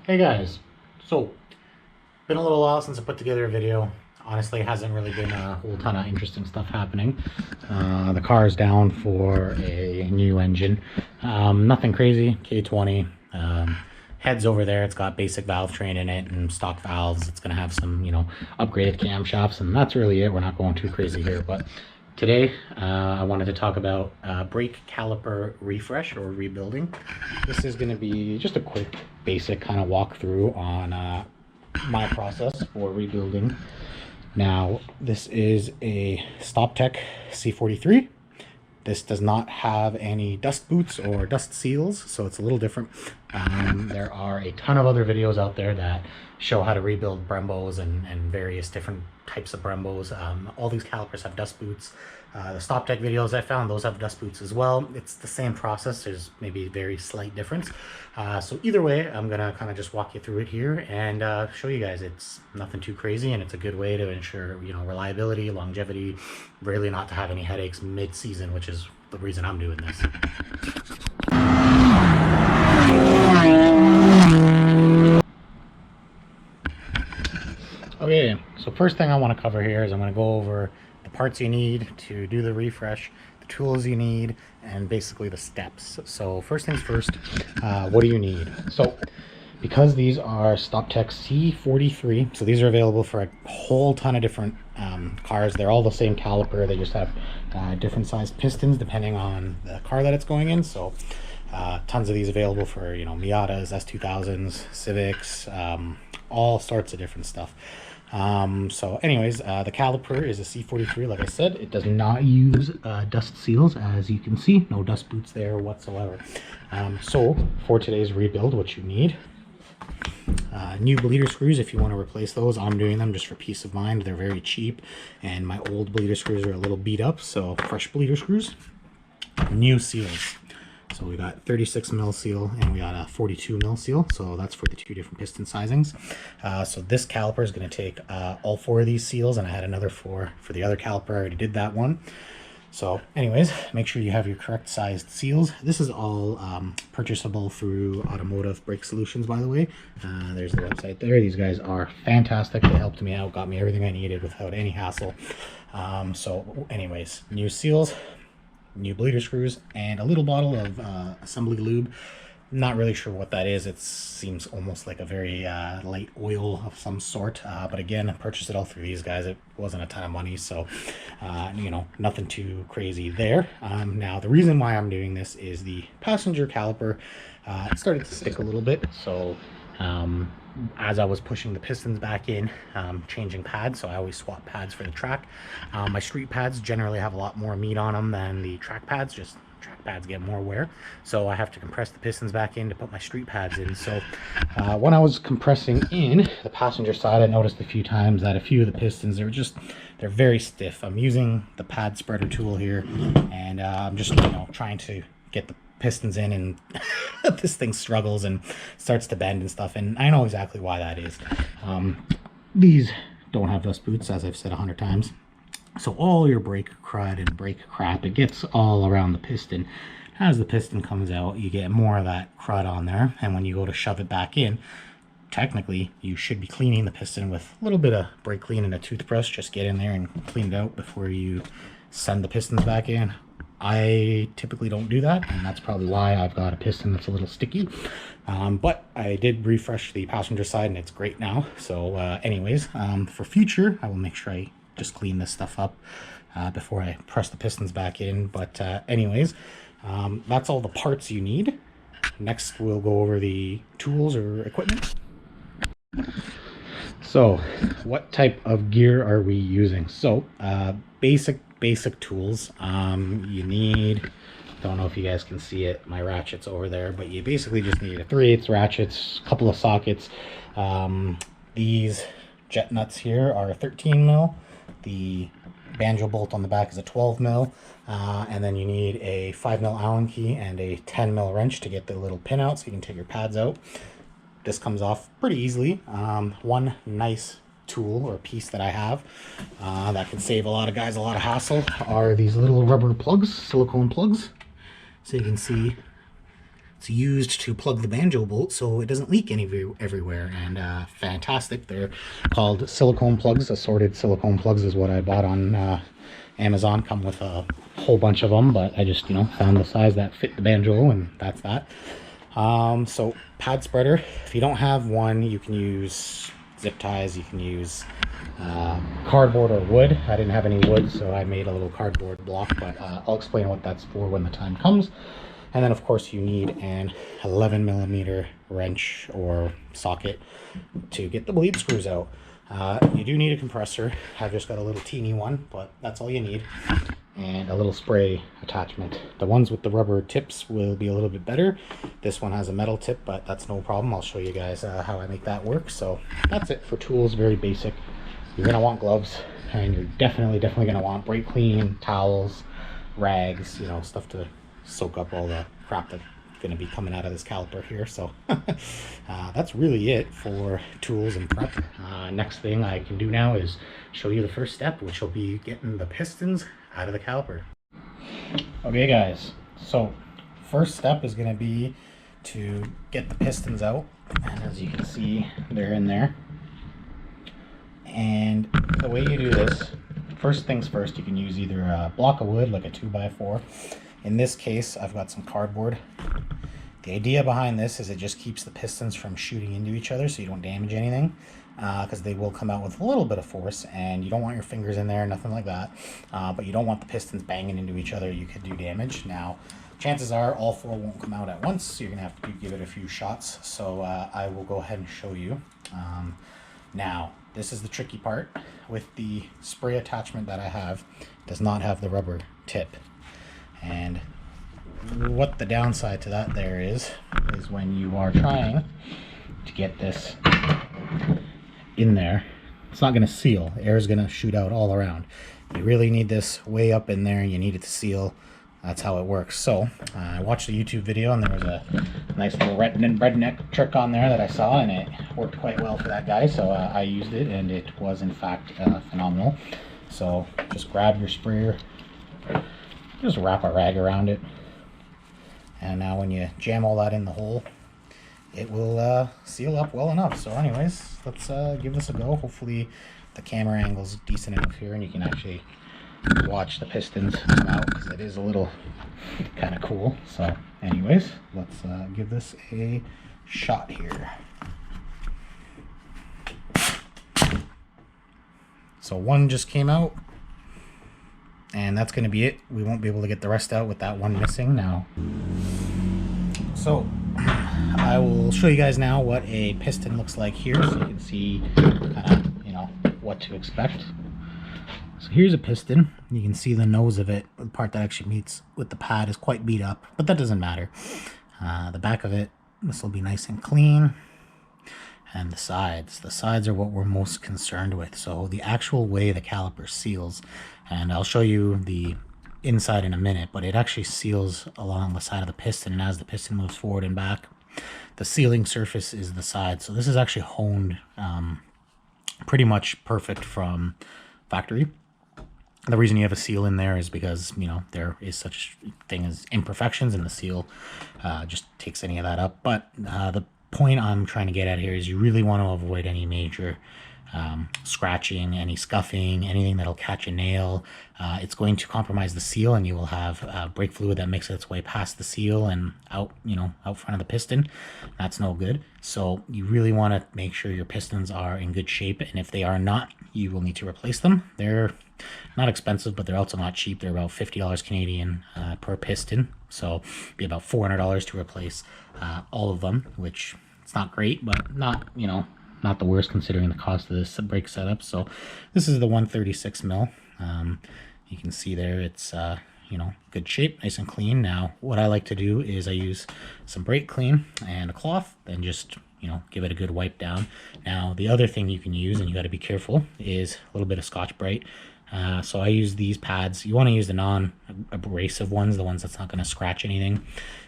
Hey guys, so been a little while since I put together a video. Honestly, hasn't really been a whole ton of interesting stuff happening. The car is down for a new engine. Nothing crazy, K20. Heads over there, it's got basic valve train in it and stock valves. It's gonna have some, upgraded camshafts, and that's really it. We're not going too crazy here, but today I wanted to talk about brake caliper refresh or rebuilding. This is going to be just a quick basic kind of walkthrough on my process for rebuilding. Now this is a Stoptech C43. This does not have any dust boots or dust seals, so it's a little different. There are a ton of other videos out there that show how to rebuild Brembos and various different types of Brembos. All these calipers have dust boots. The Stoptech videos I found, those have dust boots as well. It's the same process, there's maybe a very slight difference. So either way, I'm gonna kind of just walk you through it here and show you guys. It's nothing too crazy, and it's a good way to ensure, reliability, longevity, really not to have any headaches mid-season, which is the reason I'm doing this. Okay, so first thing I want to cover here is I'm going to go over the parts you need to do the refresh, the tools you need, and basically the steps. So first things first, what do you need? So because these are Stoptech C43, so these are available for a whole ton of different cars. They're all the same caliper, they just have different sized pistons depending on the car that it's going in. So tons of these available for, Miatas, S2000s, Civics, all sorts of different stuff. So anyways, the caliper is a C43. Like I said, it does not use dust seals, as you can see. No dust boots there whatsoever. So for today's rebuild, what you need, new bleeder screws if you want to replace those. I'm doing them just for peace of mind. They're very cheap, and my old bleeder screws are a little beat up, so fresh bleeder screws. New seals. So we got 36 mil seal and we got a 42 mil seal. So that's for the two different piston sizings. So this caliper is going to take all four of these seals, and I had another four for the other caliper. I already did that one. So anyways, make sure you have your correct sized seals. This is all purchasable through Automotive Brake Solutions, by the way. There's the website there. These guys are fantastic. They helped me out, got me everything I needed without any hassle. So anyways, new seals, new bleeder screws, and a little bottle of assembly lube. Not really sure what that is. It seems almost like a very light oil of some sort, but again, I purchased it all through these guys. It wasn't a ton of money, so nothing too crazy there. Now the reason why I'm doing this is the passenger caliper it started to stick a little bit. So as I was pushing the pistons back in, changing pads, so I always swap pads for the track. My street pads generally have a lot more meat on them than the track pads. Just track pads get more wear, so I have to compress the pistons back in to put my street pads in. So when I was compressing in the passenger side, I noticed a few times that a few of the pistons, they're very stiff. I'm using the pad spreader tool here, and I'm just trying to get the pistons in, and this thing struggles and starts to bend and stuff, and I know exactly why that is. These don't have dust boots, as I've said 100 times, so all your brake crud and brake crap, it gets all around the piston. As the piston comes out, you get more of that crud on there, and when you go to shove it back in, technically you should be cleaning the piston with a little bit of brake clean and a toothbrush. Just get in there and clean it out before you send the pistons back in. I typically don't do that, and that's probably why I've got a piston that's a little sticky. But I did refresh the passenger side, and it's great now. So anyways, for future, I will make sure I just clean this stuff up before I press the pistons back in. But anyways, that's all the parts you need. Next, we'll go over the tools or equipment. So what type of gear are we using? So basic tools. You need, don't know if you guys can see it, my ratchet's over there, but you basically just need a 3/8 ratchets, a couple of sockets. These jet nuts here are 13 mil. The banjo bolt on the back is a 12 mil, and then you need a 5 mil Allen key and a 10 mil wrench to get the little pin out so you can take your pads out. This comes off pretty easily. One nice tool or piece that I have that can save a lot of guys a lot of hassle are these little rubber plugs, silicone plugs. So you can see It's used to plug the banjo bolt so it doesn't leak everywhere, and fantastic. They're called silicone plugs. Assorted silicone plugs is what I bought on Amazon. Come with a whole bunch of them, but I just, you know, found the size that fit the banjo, and that's that. So pad spreader, if you don't have one, you can use zip ties, you can use cardboard or wood. I didn't have any wood, so I made a little cardboard block, but I'll explain what that's for when the time comes. And then of course you need an 11mm wrench or socket to get the bleed screws out. You do need a compressor. I've just got a little teeny one, but that's all you need. And a little spray attachment. The ones with the rubber tips will be a little bit better. This one has a metal tip, but that's no problem. I'll show you guys how I make that work. So that's it for tools, very basic. You're gonna want gloves, and you're definitely gonna want brake clean, towels, rags, you know, stuff to soak up all the crap that's gonna be coming out of this caliper here. So that's really it for tools and prep. Next thing I can do now is show you the first step, which will be getting the pistons out of the caliper. Okay guys, so first step is going to be to get the pistons out, and as you can see, they're in there. And the way you do this, first things first, you can use either a block of wood like a 2x4. In this case, I've got some cardboard. The idea behind this is it just keeps the pistons from shooting into each other so you don't damage anything, because they will come out with a little bit of force, and you don't want your fingers in there, nothing like that. But you don't want the pistons banging into each other. You could do damage. Now, chances are all four won't come out at once, so you're going to have to give it a few shots. So I will go ahead and show you. Now, this is the tricky part. With the spray attachment that I have, it does not have the rubber tip. And what the downside to that there is when you are trying to get this in there, it's not going to seal. Air is going to shoot out all around. You really need this way up in there. You need it to seal. That's how it works. So I watched a YouTube video, and there was a nice little redneck trick on there that I saw, and it worked quite well for that guy. So I used it, and it was in fact phenomenal. So just grab your sprayer, just wrap a rag around it, and now when you jam all that in the hole, it will seal up well enough. So anyways, let's give this a go. Hopefully the camera angle's decent enough here and you can actually watch the pistons come out, because it is a little kind of cool. So anyways, let's give this a shot here. So one just came out, and that's going to be it. We won't be able to get the rest out with that one missing now. So I will show you guys now what a piston looks like here, so you can see you know, what to expect. So here's a piston. You can see the nose of it, the part that actually meets with the pad, is quite beat up, but that doesn't matter. The back of it, this will be nice and clean. And the sides are what we're most concerned with. So the actual way the caliper seals, and I'll show you the inside in a minute, but it actually seals along the side of the piston, and as the piston moves forward and back, the sealing surface is the side. So this is actually honed pretty much perfect from factory. The reason you have a seal in there is because, you know, there is such thing as imperfections, and the seal just takes any of that up. But the point I'm trying to get at here is you really want to avoid any major scratching, any scuffing, anything that'll catch a nail. It's going to compromise the seal, and you will have brake fluid that makes its way past the seal and out, you know, out front of the piston. That's no good. So you really want to make sure your pistons are in good shape, and if they are not, you will need to replace them. They're not expensive, but they're also not cheap. They're about $50 Canadian per piston, so it'd be about $400 to replace all of them, which it's not great, but not, you know, not the worst considering the cost of this brake setup. So this is the 136 mil. You can see there it's you know, good shape, nice and clean. Now what I like to do is I use some brake clean and a cloth and just, you know, give it a good wipe down. Now the other thing you can use, and you got to be careful, is a little bit of Scotch-Brite. So I use these pads. You want to use the non-abrasive ones, the ones that's not going to scratch anything,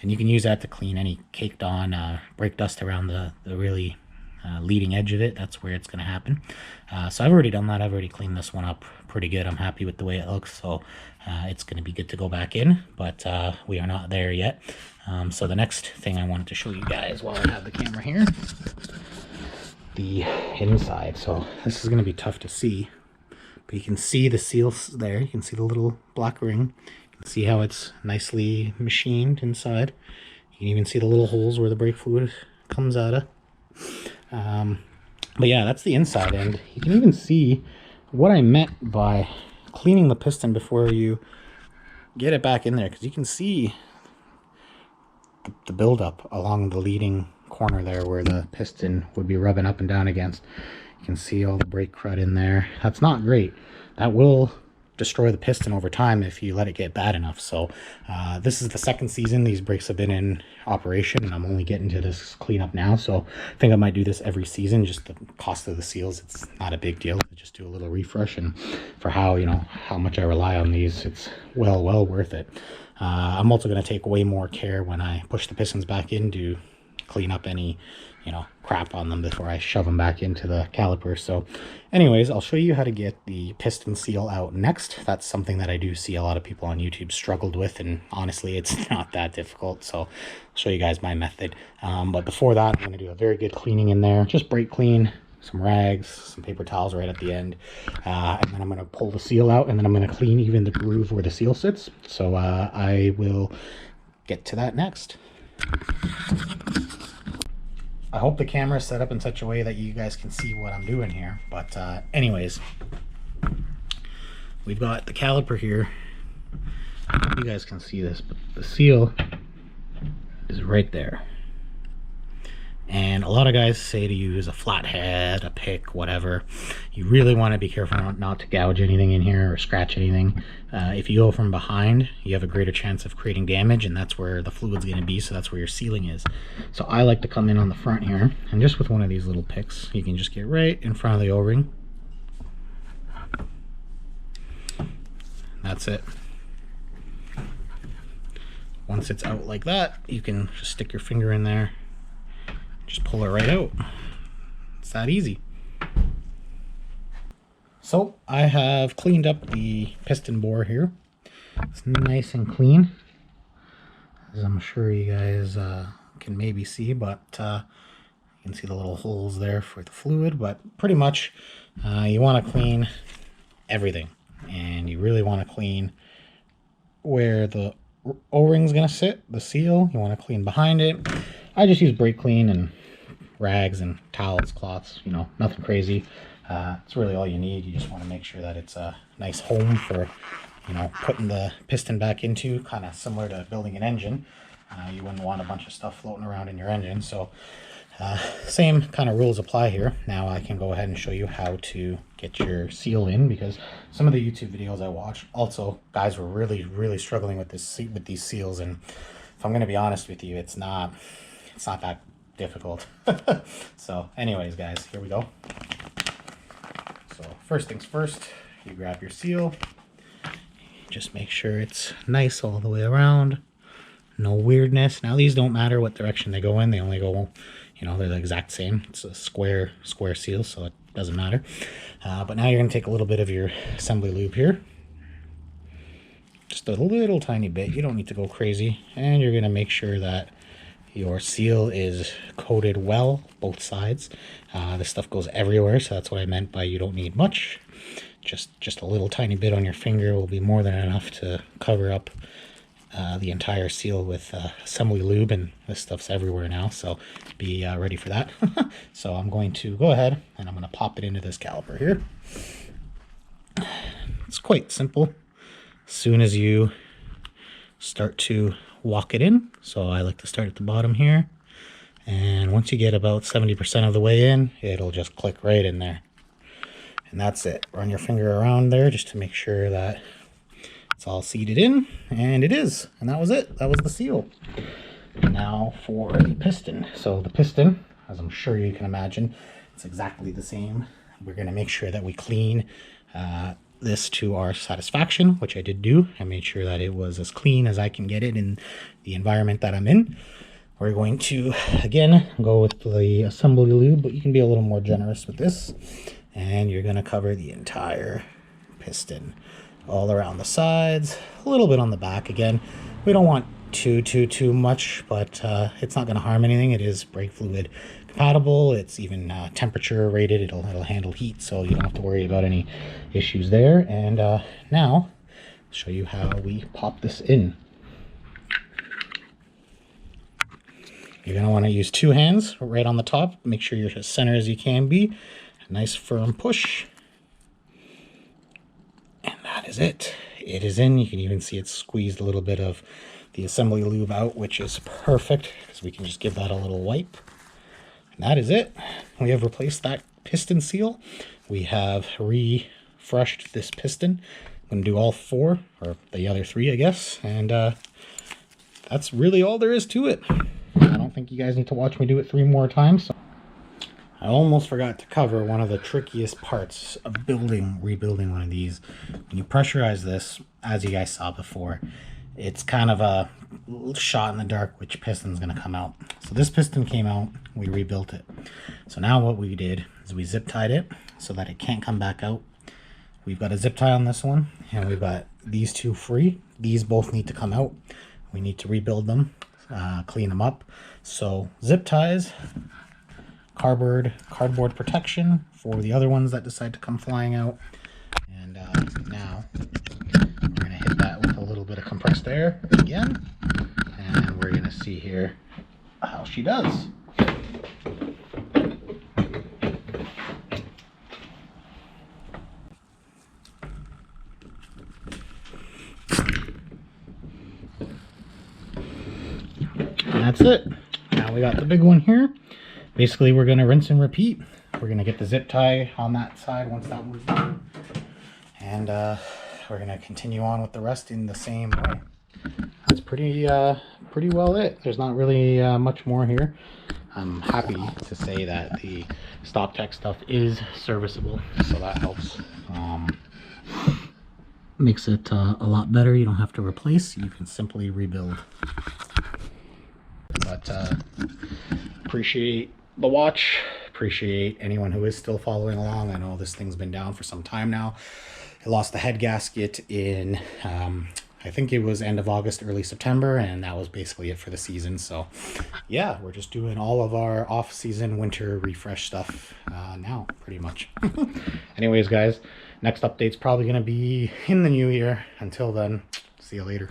and you can use that to clean any caked on brake dust around the really leading edge of it. That's where it's going to happen. So I've already done that. I've already cleaned this one up pretty good. I'm happy with the way it looks, so it's going to be good to go back in, but we are not there yet. So the next thing I wanted to show you guys while I have the camera here, the inside. So this is going to be tough to see, but you can see the seals there. You can see the little black ring. You can see how it's nicely machined inside. You can even see the little holes where the brake fluid comes out of. But yeah, that's the inside, and you can even see what I meant by cleaning the piston before you get it back in there, because you can see the buildup along the leading corner there where the piston would be rubbing up and down against. You can see all the brake crud in there. That's not great. That will destroy the piston over time if you let it get bad enough. So this is the second season these brakes have been in operation, and I'm only getting to this cleanup now, so I think I might do this every season. Just the cost of the seals, it's not a big deal. Just do a little refresh, and for how, you know, how much I rely on these, it's well worth it. I'm also going to take way more care when I push the pistons back in to clean up any, you know, crap on them before I shove them back into the caliper. So anyways, I'll show you how to get the piston seal out next. That's something that I do see a lot of people on YouTube struggled with, and honestly, it's not that difficult. So I'll show you guys my method. But before that, I'm going to do a very good cleaning in there. Just brake clean, some rags, some paper towels right at the end. And then I'm going to pull the seal out, and then I'm going to clean even the groove where the seal sits. So I will get to that next. I hope the camera is set up in such a way that you guys can see what I'm doing here. But anyways, we've got the caliper here. You guys can see this, but the seal is right there. And a lot of guys say to use a flathead, a pick, whatever. You really want to be careful not to gouge anything in here or scratch anything. If you go from behind, you have a greater chance of creating damage, and that's where the fluid's going to be, so that's where your sealing is. So I like to come in on the front here, and just with one of these little picks, you can just get right in front of the O-ring. That's it. Once it's out like that, you can just stick your finger in there. Just pull it right out. It's that easy. So I have cleaned up the piston bore here. It's nice and clean, as I'm sure you guys can maybe see, but you can see the little holes there for the fluid. But pretty much you want to clean everything, and you really want to clean where the O-ring's gonna sit, the seal. You want to clean behind it. I just use brake clean and rags and towels, cloths, you know, nothing crazy. It's really all you need. You just want to make sure that it's a nice home for, you know, putting the piston back into, kind of similar to building an engine. You wouldn't want a bunch of stuff floating around in your engine. So same kind of rules apply here. Now I can go ahead and show you how to get your seal in, because some of the YouTube videos I watched, also guys were really struggling with these seals, and if I'm going to be honest with you, it's not that difficult. So anyways, guys, here we go. So first things first, you grab your seal, just make sure it's nice all the way around, no weirdness. Now these don't matter what direction they go in, they only go, you know, they're the exact same. It's a square seal, so it doesn't matter. But now you're going to take a little bit of your assembly lube here, just a little tiny bit. You don't need to go crazy, and you're going to make sure that your seal is coated well, both sides. This stuff goes everywhere, so that's what I meant by you don't need much. Just a little tiny bit on your finger will be more than enough to cover up the entire seal with assembly lube, and this stuff's everywhere now, so be ready for that. So I'm going to go ahead and I'm going to pop it into this caliper here. It's quite simple. As soon as you start to walk it in, so I like to start at the bottom here, and once you get about 70% of the way in, it'll just click right in there, and that's it. Run your finger around there just to make sure that it's all seated in, and it is, and that was it. That was the seal. Now for the piston. So the piston, as I'm sure you can imagine, it's exactly the same. We're going to make sure that we clean this to our satisfaction, which I did do. I made sure that it was as clean as I can get it in the environment that I'm in. We're going to, again, go with the assembly lube, but you can be a little more generous with this. And you're going to cover the entire piston, all around the sides, a little bit on the back. Again, we don't want too much, but it's not going to harm anything. It is brake fluid compatible. It's even temperature rated. It'll handle heat, so you don't have to worry about any issues there. And now I'll show you how we pop this in. You're going to want to use 2 hands right on the top. Make sure you're as center as you can be. A nice firm push. And that is it. It is in. You can even see it squeezed a little bit of the assembly lube out, which is perfect because we can just give that a little wipe. And that is it. We have replaced that piston seal. We have refreshed this piston. I'm going to do all 4, or the other 3, I guess. And that's really all there is to it. I don't think you guys need to watch me do it 3 more times. So I almost forgot to cover one of the trickiest parts of rebuilding one of these. When you pressurize this, as you guys saw before, it's kind of a shot in the dark which piston's going to come out. So this piston came out, we rebuilt it. So now what we did is we zip tied it so that it can't come back out. We've got a zip tie on this one, and we've got these 2 free. These both need to come out. We need to rebuild them, clean them up. So zip ties, cardboard protection for the other ones that decide to come flying out. And now we're going to hit that with a little bit of compressed air again, and we're going to see here how she does. And that's it. Now we got the big one here. Basically, we're going to rinse and repeat. We're going to get the zip tie on that side once that one's done. And we're going to continue on with the rest in the same way. That's pretty well it. There's not really much more here. I'm happy to say that the Stoptech stuff is serviceable, so that helps. Makes it a lot better. You don't have to replace. You can simply rebuild. But appreciate the watch, appreciate anyone who is still following along. I know this thing's been down for some time now. I lost the head gasket in I think it was end of August, early September, and that was basically it for the season. So yeah, we're just doing all of our off-season winter refresh stuff now, pretty much. Anyways, guys, next update's probably going to be in the new year. Until then, see you later.